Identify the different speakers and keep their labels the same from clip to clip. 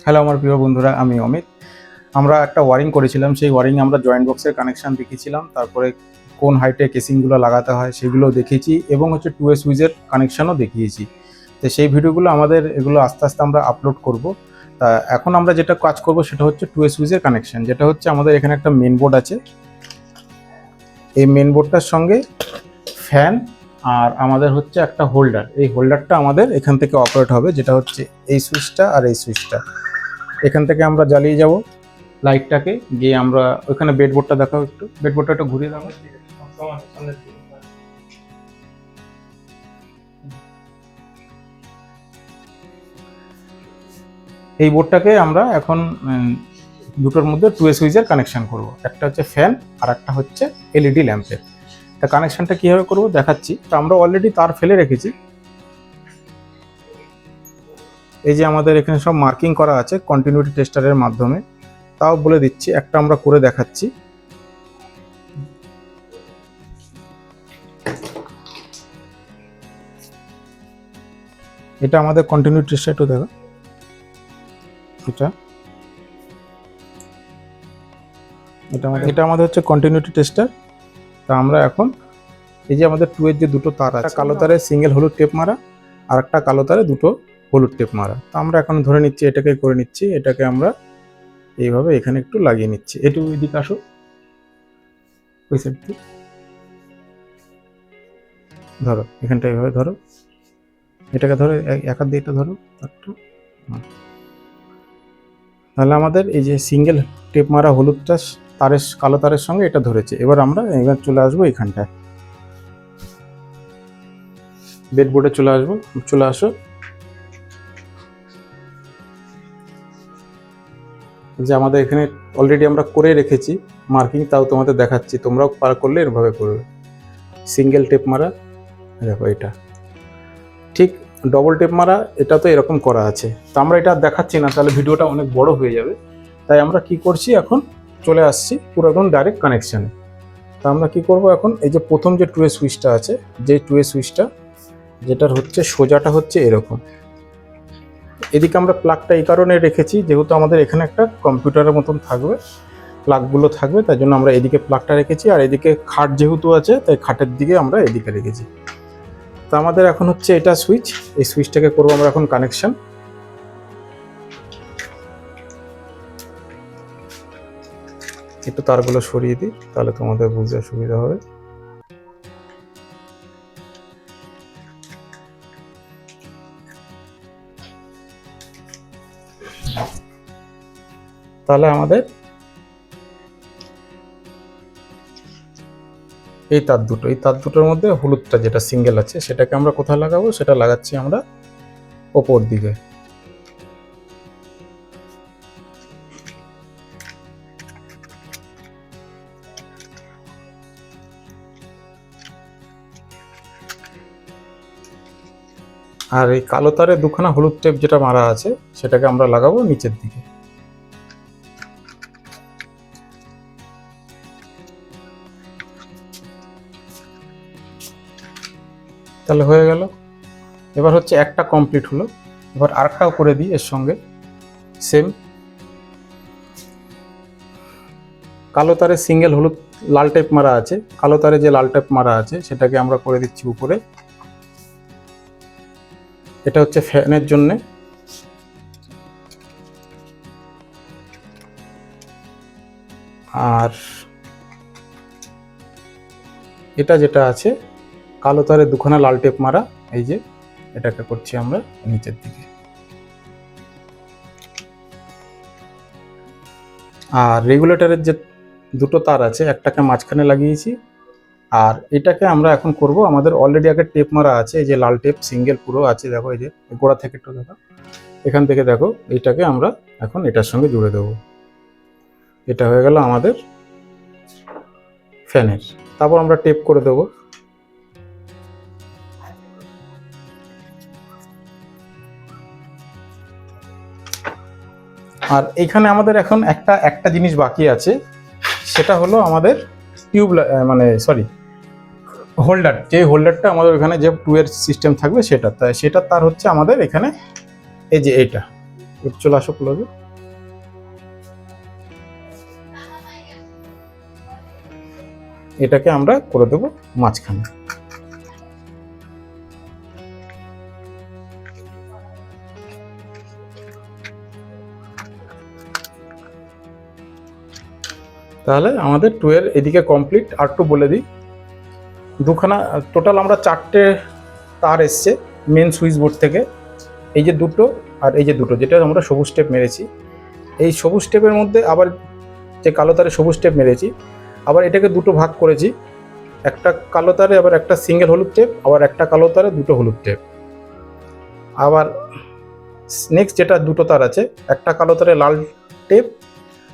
Speaker 1: Hello আমার প্রিয় বন্ধুরা, আমি অমিত। আমরা একটা ওয়ারিং করেছিলাম, সেই ওয়ারিং আমরা জয়েন্ট বক্সের কানেকশান দেখিয়েছিলাম, তারপরে কোন হাইটে কেসিংগুলো লাগাতে হয় সেগুলো দেখিয়েছি এবং হচ্ছে 2 সুইচের কানেকশানও দেখিয়েছি। তো সেই ভিডিওগুলো এগুলো আস্তে আস্তে আমরা আপলোড করব। তা এখন আমরা যেটা কাজ করব সেটা হচ্ছে 2 সুইচের কানেকশান, যেটা হচ্ছে আমাদের এখানে একটা মেন বোর্ড আছে। এই মেন বোর্ডটার সঙ্গে ফ্যান আর আমাদের হচ্ছে একটা হোল্ডার। এই হোল্ডারটা আমাদের এখান থেকে অপারেট হবে, যেটা হচ্ছে এই সুইচটা আর এই সুইচটা। এখান থেকে আমরা জ্বালিয়ে যাব লাইটটাকে, গিয়ে আমরা ওইখানে বেডবোর্ডটা দেখাও, একটু বেডবোর্ডটা একটু ঘুরিয়ে দাও। এই বোর্ডটাকে আমরা এখন দুটোর মধ্যে 2 সুইচের কানেকশন করব। একটা হচ্ছে ফ্যান আর একটা হচ্ছে এলইডি ল্যাম্পের। তা কানেকশনটা কীভাবে করব দেখাচ্ছি। তো আমরা অলরেডি তার ফেলে রেখেছি। এই যে আমাদের এখানে সব মার্কিং করা আছে কন্টিনিউটি টেস্টারের মাধ্যমে, তাও বলে দিচ্ছি, একটা আমরা করে দেখাচ্ছি। এটা আমাদের কন্টিনিউটি টেস্টার, একটু দেখো। এটা আমাদের হচ্ছে কন্টিনিউটি টেস্টার। তা আমরা এখন এই যে আমাদের 2 এর যে দুটো তার আছে, কালো তারে সিঙ্গেল হলুদ টেপ মারা আর একটা কালো তারে দুটো হলুদ টেপ মারা। তা আমরা এখন ধরে নিচ্ছি, এটাকে করে নিচ্ছি, এটাকে আমরা এইভাবে এখানে একটু লাগিয়ে নিচ্ছি। একটু এদিকে আসো, ওই সাইড দিয়ে ধরো, এখানটা এইভাবে ধরো, এটাকে ধরো, এক হাত দিয়ে এটা ধরো একটু। তাহলে আমাদের এই যে সিঙ্গেল টেপ মারা হলুদটা তারের কালো তারের সঙ্গে এটা ধরেছে। এবার চলে আসবো এখানটায়, বেডবোর্ডে চলে আসো। যে আমাদের এখানে অলরেডি আমরা করে রেখেছি মার্কিং, তাও তোমাদের দেখাচ্ছি, তোমরাও পার করলে এভাবে করবে। সিঙ্গেল টেপ মারা, দেখো এটা ঠিক। ডবল টেপ মারা, এটা তো এরকম করা আছে। তো আমরা এটা দেখাচ্ছি না, তাহলে ভিডিওটা অনেক বড় হয়ে যাবে। তাই আমরা কি করছি, এখন চলে আসছি পুরো একদম ডাইরেক্ট কানেকশানে। তা আমরা কি করব এখন, এই যে প্রথম যে 2 সুইচটা আছে, যে 2 সুইচটা যেটার হচ্ছে সোজাটা হচ্ছে এরকম। এদিকে আমরা প্লাগটা এই কারণে রেখেছি, যেহেতু আমাদের এখানে একটা কম্পিউটারের মতন থাকবে, প্লাগগুলো থাকবে, তাই জন্য আমরা এদিকে প্লাগটা রেখেছি। আর এদিকে খাট যেহেতু আছে, তাই খাটের দিকে আমরা এদিকে রেখেছি। তো আমাদের এখন হচ্ছে এটা সুইচ, এই সুইচটাকে করবো আমরা এখন কানেকশন। একটু তারগুলো সরিয়ে দিই, তাহলে তোমাদের বুঝতে সুবিধা হবে। তাহলে আমাদের এই তার দুটোর মধ্যে হলুদটা যেটা সিঙ্গেল আছে, সেটাকে আমরা কোথায় লাগাবো, সেটা লাগাচ্ছি আমরা ওপর দিকে। আর এই কালো তারে দুখানা হলুদ টেপ যেটা মারা আছে, সেটাকে আমরা লাগাবো নিচের দিকে। তাহলে হয়ে গেল। এবার হচ্ছে একটা কমপ্লিট হলো, এবার আরেকটাও করে দিই এর সঙ্গে সেম। কালো তারে সিঙ্গেল হলুদ লাল টেপ মারা আছে, কালো তারে যে লাল টেপ মারা আছে সেটাকে আমরা করে দিচ্ছি উপরে। এটা হচ্ছে ফ্যানের জন্য। আর এটা যেটা আছে কালো তারে দুখানা লাল টেপ মারা, এই যে এটাকে করছি আমরা নিচের দিকে। আর রেগুলেটরের যে দুটো তার আছে, একটাকে মাঝখানে লাগিয়েছি, আর এটাকে আমরা এখন করব। আমাদের অলরেডি আগে টেপ মারা আছে, এই যে লাল টেপ সিঙ্গেল পুরো আছে, দেখো এই যে গোড়া থেকে একটু দেখো, এখান থেকে দেখো, এইটাকে আমরা এখন এটার সঙ্গে জুড়ে দেব। এটা হয়ে গেল আমাদের ফ্যানের। তারপর আমরা টেপ করে দেব। আর এইখানে আমাদের এখন একটা জিনিস বাকি আছে, সেটা হলো আমাদের হোল্ডার। যে হোল্ডারটা আমাদের এখানে যে 2 এর সিস্টেম থাকবে, সেটা তার হচ্ছে আমাদের এখানে এই যে চলে আসো ক্লোজে। এটাকে আমরা করে দেবো মাঝখানে। তাহলে আমাদের 2 এর এদিকে কমপ্লিট। আর একটু বলে দিই, দুখানা টোটাল আমরা 4টে তার এসছে মেন সুইচ বোর্ড থেকে। এই যে দুটো আর এই যে দুটো, যেটা আমরা সবুজ টেপ মেরেছি, এই সবুজ টেপের মধ্যে আবার যে কালো তারে সবুজ টেপ মেরেছি, আবার এটাকে দুটো ভাগ করেছি, একটা কালো তারে আবার একটা সিঙ্গেল হলুদ টেপ, আবার একটা কালো তারে দুটো হলুদ টেপ। আবার নেক্সট যেটা দুটো তার আছে, একটা কালো তারে লাল টেপ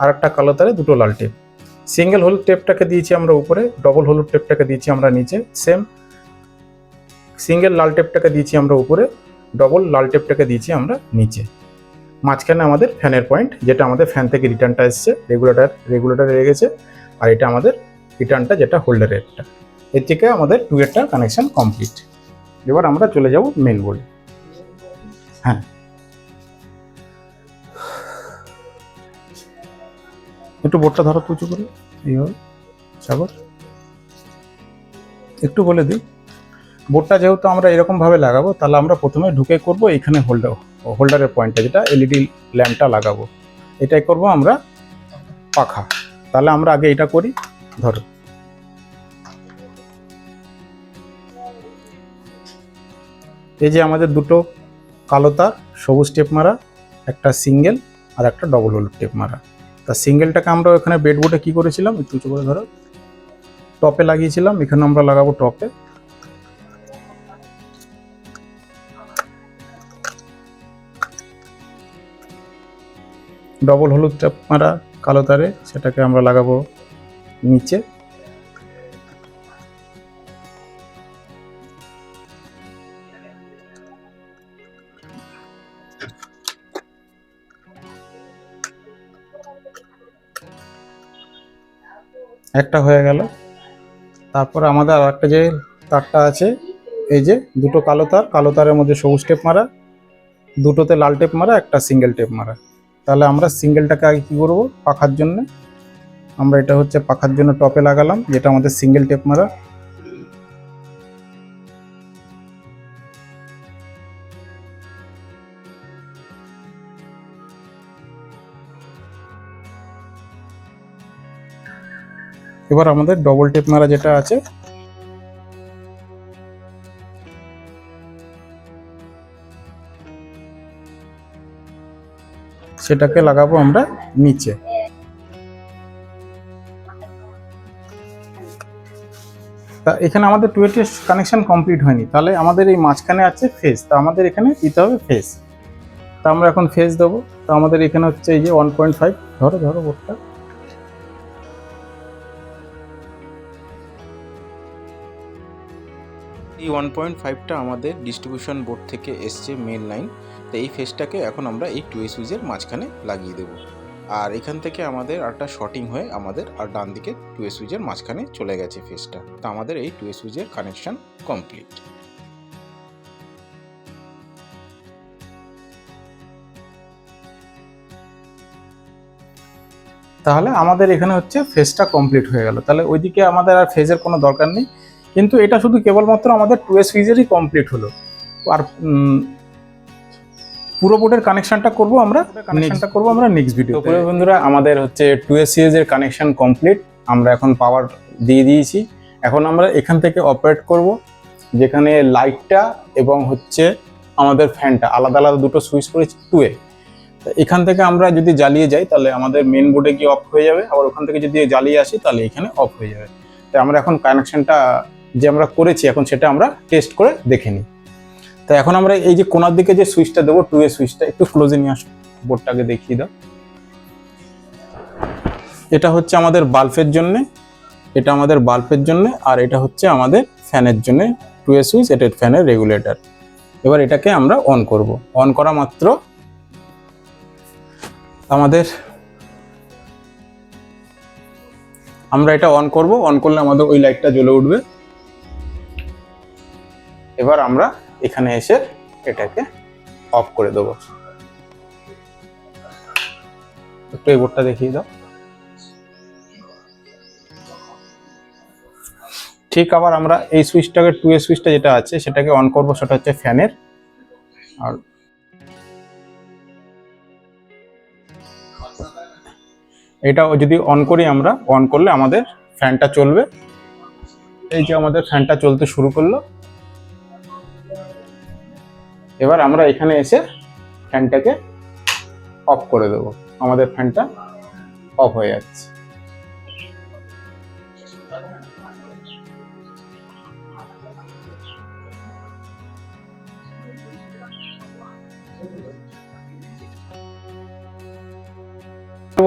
Speaker 1: আর একটা কালো তারে দুটো লাল টেপ। সিঙ্গেল হলুদ টেপটাকে দিয়েছি আমরা উপরে, ডবল হলুদ টেপটাকে দিয়েছি আমরা নিচে। সেম সিঙ্গেল লাল টেপটাকে দিয়েছি আমরা উপরে, ডবল লাল টেপটাকে দিয়েছি আমরা নিচে। মাঝখানে আমাদের ফ্যানের পয়েন্ট, যেটা আমাদের ফ্যান থেকে রিটার্নটা এসছে, রেগুলেটারে লেগেছে। আর এটা আমাদের রিটার্নটা, যেটা হোল্ডারেরটা। এর থেকে আমাদের 2 এরটা কানেকশন কমপ্লিট। এবার আমরা চলে যাব মেন বোর্ডে। হ্যাঁ, একটু বোর্ডটা ধরো তো উঁচু করে, এইভাবে সাগর একটু বলে দিই। বোর্ডটা যেহেতু আমরা এরকমভাবে লাগাবো, তাহলে আমরা প্রথমে ঢুকে করব এইখানে হোল্ডারের পয়েন্টটা, যেটা এলইডি ল্যাম্পটা লাগাবো, এটাই করব আমরা পাখা। তাহলে আমরা আগে এটা করি। ধরো, এই যে আমাদের দুটো কালো তার সবুজ টেপ মারা, একটা সিঙ্গেল আর একটা ডবল হলুদ টেপ মারা। তা সিঙ্গেলটাকে আমরা এখানে বেডবোর্ডে কি করেছিলাম, একটু উঁচু করে ধরো, টপে লাগিয়েছিলাম। এখানে আমরা লাগাবো টপে। ডবল হলুদ টেপ মারা কালো তারে, সেটাকে আমরা লাগাবো নিচে। একটা হয়ে গেল। তারপর আমাদের আর একটা যে তারটা আছে, এই যে দুটো কালো তারের মধ্যে সবুজ টেপ মারা, দুটোতে লাল টেপ মারা, একটা সিঙ্গেল টেপ মারা। তাহলে আমরা সিঙ্গেলটাকে আগে কী করবো, পাখার জন্য আমরা এটা হচ্ছে পাখার জন্য টপে লাগালাম, যেটা আমাদের সিঙ্গেল টেপ মারা। এবার আমাদের ডবল টেপ মারা যেটা আছে, সেটাকে লাগাবো আমরা নিচে। তা এখানে আমাদের 2 এর কানেকশন কমপ্লিট হয়নি, তাহলে আমাদের এই মাঝখানে আছে ফেজ। তা আমাদের এখানে দিতে হবে ফেজ। তা আমরা এখন ফেজ দেবো। তো আমাদের এখানে হচ্ছে এই যে 1.5, ধরো বোর্ডটা। এই 1.5টা আমাদের ডিস্ট্রিবিউশন বোর্ড থেকে এসছে মেন লাইন। তো এই ফেজটাকে এখন আমরা এই 2 সুইচের মাঝখানে লাগিয়ে দেবো। আর এখান থেকে আমাদের একটা শর্টিং হয়ে আমাদের আর ডান দিকে 2 সুইচের মাঝখানে চলে গেছে ফেজটা। তো আমাদের এই 2 সুইচের কানেকশন কমপ্লিট। তাহলে আমাদের এখানে হচ্ছে ফেজটা কমপ্লিট হয়ে গেল। তাহলে ওইদিকে আমাদের আর ফেজের কোনো দরকার নেই, কিন্তু এটা শুধু কেবলমাত্র আমাদের 2 সুইচেরই কমপ্লিট হলো। আর পুরো বোর্ডের কানেকশনটা করবো আমরা নেক্সট ভিডিও। তো বন্ধুরা, আমাদের হচ্ছে 2 সিরিজের কানেকশন কমপ্লিট। আমরা এখন পাওয়ার দিয়ে দিয়েছি। এখন আমরা এখান থেকে অপারেট করব, যেখানে লাইটটা এবং হচ্ছে আমাদের ফ্যানটা আলাদা আলাদা দুটো সুইচ করেছি 2 এ। এখান থেকে আমরা যদি জ্বালিয়ে যাই, তাহলে আমাদের মেন বোর্ডে গিয়ে অফ হয়ে যাবে। আবার ওখান থেকে যদি জ্বালিয়ে আসি, তাহলে এখানে অফ হয়ে যাবে। তাই আমরা এখন কানেকশনটা যে আমরা করেছি, এখন সেটা আমরা টেস্ট করে দেখে নিই। তো এখন আমরা এই যে কোনার দিকে যে সুইচটা দেবো, 2 এর সুইচটা, একটু ক্লোজে নিয়ে আসো, বোর্ডটাকে দেখিয়ে দাও। এটা হচ্ছে আমাদের বাল্বের জন্য, এটা আমাদের বাল্বের জন্য, আর এটা হচ্ছে আমাদের ফ্যানের জন্য 2 এর সুইচ। এটা ফ্যানের রেগুলেটর। এবার এটাকে আমরা অন করব। অন করা মাত্র আমরা এটা অন করব। অন করলে আমাদের ওই লাইটটা জ্বলে উঠবে। এবার আমরা এখানে এসে এটাকে অফ করে দেবো। একটু এই বোর্ডটা দেখিয়ে দাও। ঠিক আবার আমরা এই সুইচটাকে 2A সুইচটা যেটা আছে সেটাকে অন করব, সেটা হচ্ছে ফ্যানের। আর এটা যদি অন করি আমরা, অন করলে আমাদের ফ্যানটা চলবে। এই যে আমাদের ফ্যানটা চলতে শুরু করলো। এবার আমরা এখানে এসে ফ্যানটাকে অফ করে দেবো, আমাদের ফ্যানটা অফ হয়ে যাচ্ছে।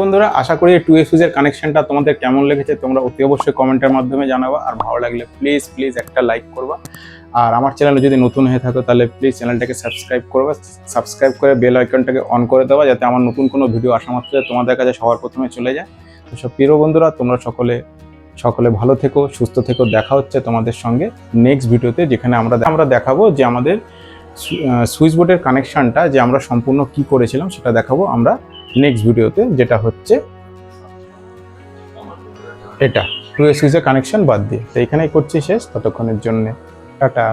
Speaker 1: বন্ধুরা, আশা করি 2A সুইচের কানেকশনটা তোমাদের কেমন লেগেছে তোমরা অতি অবশ্যই কমেন্টের মাধ্যমে জানাবা। আর ভালো লাগলে প্লিজ একটা লাইক করবা। আর আমার চ্যানেলে যদি নতুন হয়ে থাকো তাহলে প্লিজ চ্যানেলটাকে সাবস্ক্রাইব করবা, সাবস্ক্রাইব করে বেল আইকনটাকে অন করে দেওয়া, যাতে আমার নতুন কোনো ভিডিও আসা মাত্র তোমাদের কাছে সবার প্রথমে চলে যায়। তো সব প্রিয় বন্ধুরা, তোমরা সকলে ভালো থেকো, সুস্থ থেকো। দেখা হচ্ছে তোমাদের সঙ্গে নেক্সট ভিডিওতে, যেখানে আমরা দেখাবো যে আমাদের সুইচ বোর্ডের কানেকশনটা যে আমরা সম্পূর্ণ কি করেছিলাম সেটা দেখাবো আমরা নেক্সট ভিডিওতে, যেটা হচ্ছে এটা 2A সুইচের কানেকশন বাদ দিয়ে। তো এখানেই করছি শেষ, ততক্ষণের জন্য টাটা।